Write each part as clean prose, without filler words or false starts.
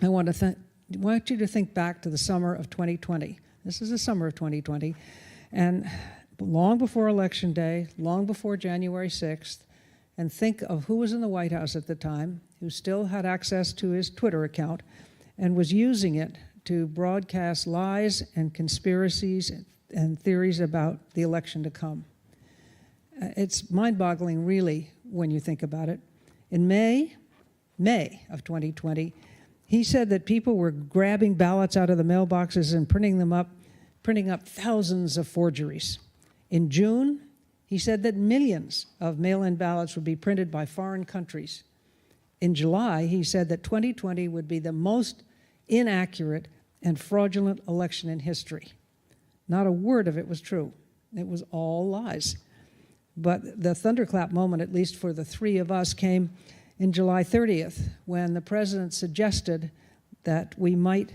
I want you to think back to the summer of 2020. This is the summer of 2020, and long before Election Day, long before January 6th, and think of who was in the White House at the time, who still had access to his Twitter account, and was using it to broadcast lies and conspiracies and theories about the election to come. It's mind-boggling, really, when you think about it. In May of 2020, he said that people were grabbing ballots out of the mailboxes and printing up thousands of forgeries. In June, he said that millions of mail-in ballots would be printed by foreign countries. In July, he said that 2020 would be the most inaccurate and fraudulent election in history. Not a word of it was true. It was all lies. But the thunderclap moment, at least for the three of us, came in July 30th, when the president suggested that we might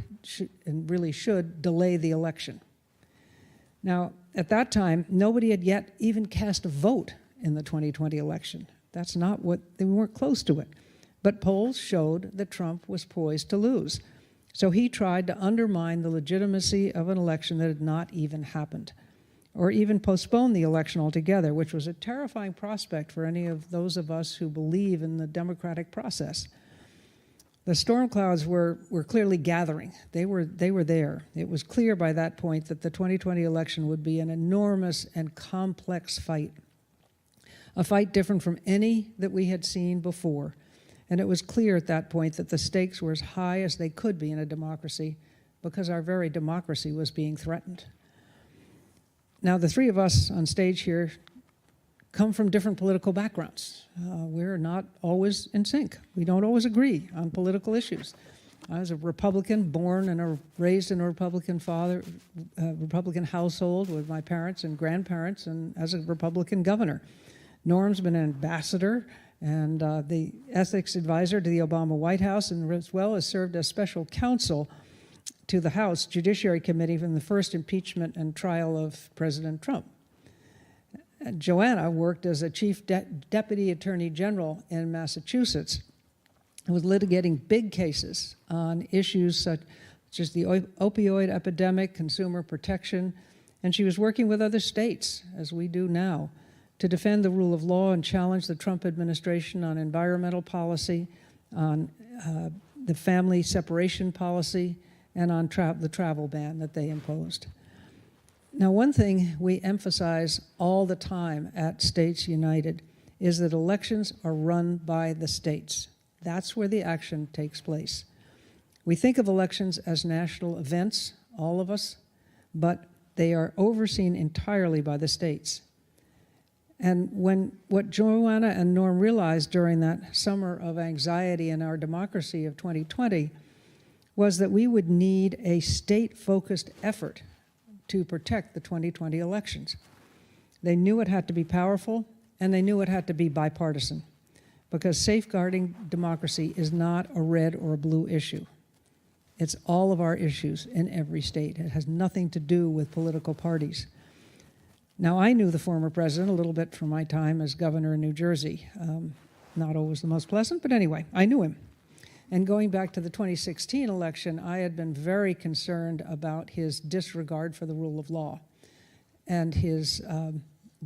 and really should delay the election. Now, at that time, nobody had yet even cast a vote in the 2020 election. That's not what, they weren't close to it. But polls showed that Trump was poised to lose. So he tried to undermine the legitimacy of an election that had not even happened, or even postpone the election altogether, which was a terrifying prospect for any of those of us who believe in the democratic process. The storm clouds were clearly gathering. They were there. It was clear by that point that the 2020 election would be an enormous and complex fight, a fight different from any that we had seen before. And it was clear at that point that the stakes were as high as they could be in a democracy, because our very democracy was being threatened. Now, the three of us on stage here come from different political backgrounds. We're not always in sync. We don't always agree on political issues. I was a Republican, born and raised in a Republican Republican household with my parents and grandparents, and as a Republican governor. Norm's been an ambassador and the ethics advisor to the Obama White House, and as well as served as special counsel to the House Judiciary Committee from the first impeachment and trial of President Trump. Joanna worked as a chief deputy attorney general in Massachusetts and was litigating big cases on issues such as the opioid epidemic, consumer protection, and she was working with other states, as we do now, to defend the rule of law and challenge the Trump administration on environmental policy, on the family separation policy, and on the travel ban that they imposed. Now, one thing we emphasize all the time at States United is that elections are run by the states. That's where the action takes place. We think of elections as national events, all of us, but they are overseen entirely by the states. And what Joanna and Norm realized during that summer of anxiety in our democracy of 2020 was that we would need a state-focused effort to protect the 2020 elections. They knew it had to be powerful, and they knew it had to be bipartisan, because safeguarding democracy is not a red or a blue issue. It's all of our issues in every state. It has nothing to do with political parties. Now, I knew the former president a little bit from my time as governor in New Jersey. Not always the most pleasant, but anyway, I knew him. And going back to the 2016 election, I had been very concerned about his disregard for the rule of law and his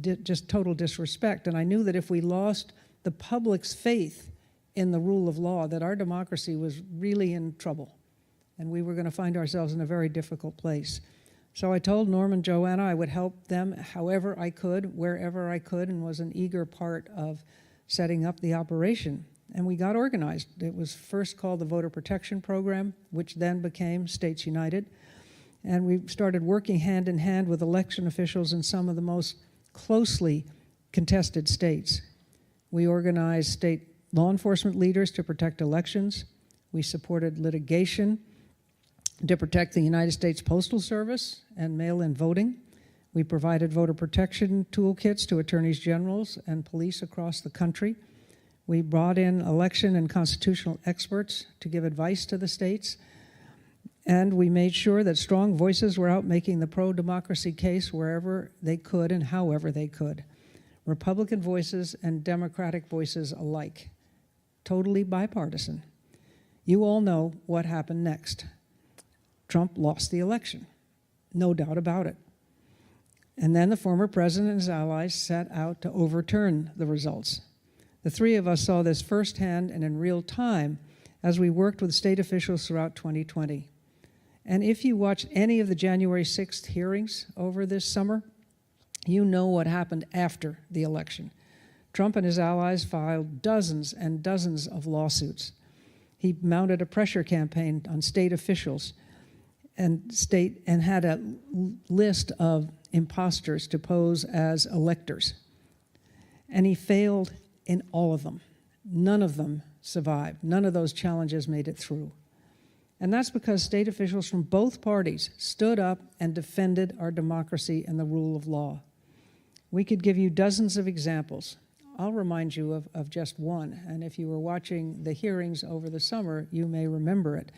just total disrespect. And I knew that if we lost the public's faith in the rule of law, that our democracy was really in trouble, and we were going to find ourselves in a very difficult place. So I told Norm and Joanna I would help them however I could, wherever I could, and was an eager part of setting up the operation. And we got organized. It was first called the Voter Protection Program, which then became States United. And we started working hand in hand with election officials in some of the most closely contested states. We organized state law enforcement leaders to protect elections. We supported litigation to protect the United States Postal Service and mail-in voting. We provided voter protection toolkits to attorneys generals and police across the country. We brought in election and constitutional experts to give advice to the states. And we made sure that strong voices were out making the pro-democracy case wherever they could and however they could. Republican voices and Democratic voices alike. Totally bipartisan. You all know what happened next. Trump lost the election, no doubt about it. And then the former president and his allies set out to overturn the results. The three of us saw this firsthand and in real time as we worked with state officials throughout 2020. And if you watched any of the January 6th hearings over this summer, you know what happened after the election. Trump and his allies filed dozens and dozens of lawsuits. He mounted a pressure campaign on state officials and had a list of imposters to pose as electors. And he failed in all of them. None of them survived. None of those challenges made it through. And that's because state officials from both parties stood up and defended our democracy and the rule of law. We could give you dozens of examples. I'll remind you of just one, and if you were watching the hearings over the summer, you may remember it.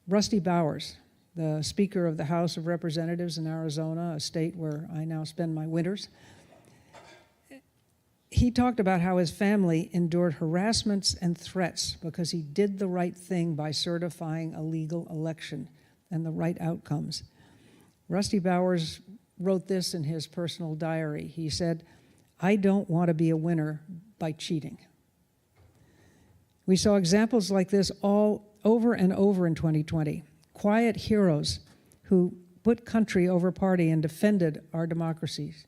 Rusty Bowers, the Speaker of the House of Representatives in Arizona, a state where I now spend my winters, he talked about how his family endured harassments and threats because he did the right thing by certifying a legal election and the right outcomes. Rusty Bowers wrote this in his personal diary. He said, "I don't want to be a winner by cheating." We saw examples like this all over and over in 2020. Quiet heroes who put country over party and defended our democracies.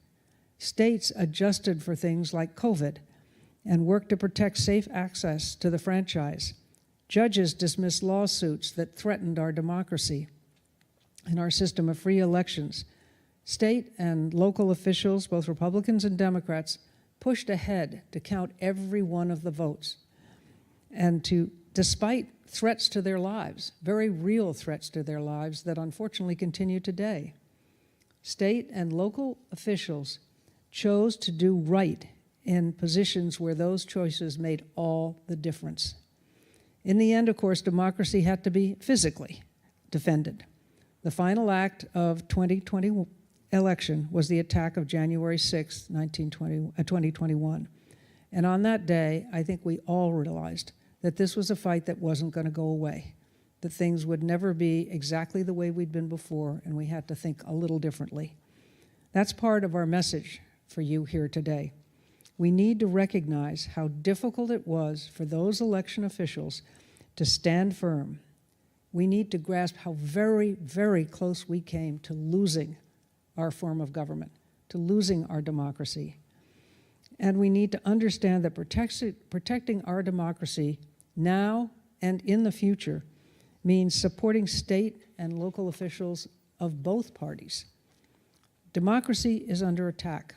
States adjusted for things like COVID and worked to protect safe access to the franchise. Judges dismissed lawsuits that threatened our democracy and our system of free elections. State and local officials, both Republicans and Democrats, pushed ahead to count every one of the votes. And despite threats to their lives, very real threats to their lives that unfortunately continue today, state and local officials chose to do right in positions where those choices made all the difference. In the end, of course, democracy had to be physically defended. The final act of 2020 election was the attack of January 6, 2021. And on that day, I think we all realized that this was a fight that wasn't going to go away, that things would never be exactly the way we'd been before, and we had to think a little differently. That's part of our message for you here today. We need to recognize how difficult it was for those election officials to stand firm. We need to grasp how very, very close we came to losing our form of government, to losing our democracy. And we need to understand that protecting our democracy now and in the future means supporting state and local officials of both parties. Democracy is under attack.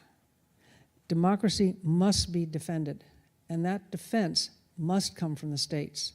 Democracy must be defended, and that defense must come from the states.